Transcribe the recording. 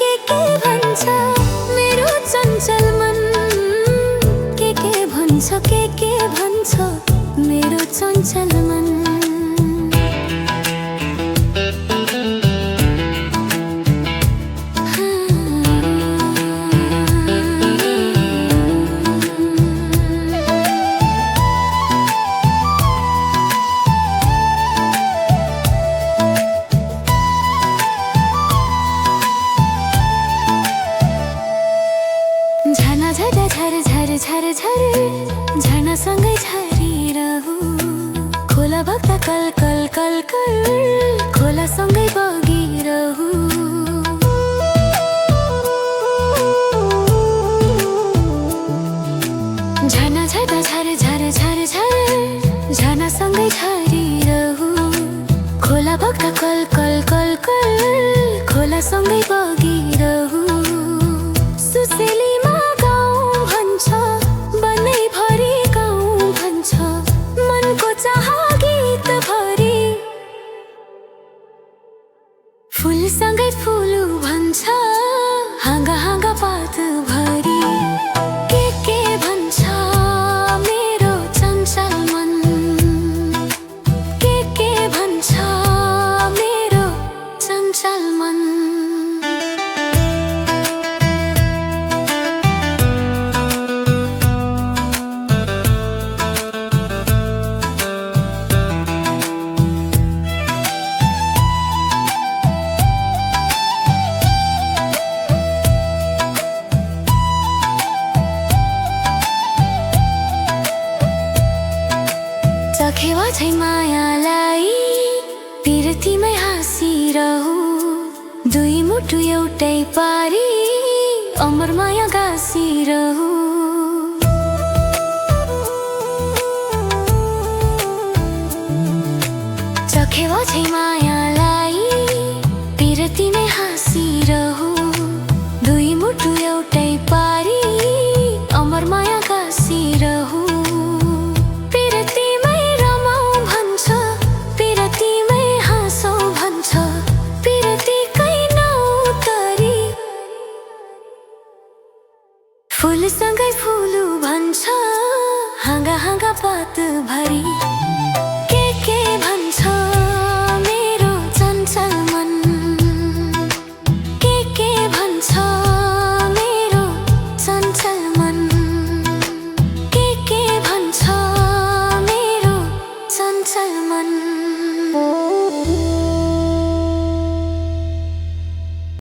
के भन्छ मेरो चञ्चल मन, के भन्छ के भन्छ मेरो चञ्चल मन। झना झर्दा झर झर झर झर झर्नासँगै झरिरहु, खोला बग्दा कल कल कल कल खोलासँगै बगिरहु। झना झर्दा झर झर झर झर झर्नासँगै झरिरहु, खोला बग्दा कल कल कल कल खोलासँगै बगिरहु। सुसेलीमा गाउँ भन्छ, बनैभरि गाउँ भन्छ, मनको चाह गीत भरि। फुलसँगै फुलु भन्छ, हाँगा हाँगा पात भरि। के भन्छ मेरो चञ्चल मन, के भन्छ मेरो चञ्चल मन। चखेवा छै मायालाई पिरतीमै हाँसिरहु, दुई मुटु एउटै पारी अमर माया गाँसिरहु। चखेवा छै मायालाई पिरतीमै हाँसिरहु, दुई मुटु एउटै पारी अमर माया गाँसिरहु। फुलसँगै फुलु भन्छ, हाँगा हाँगा पात भरि।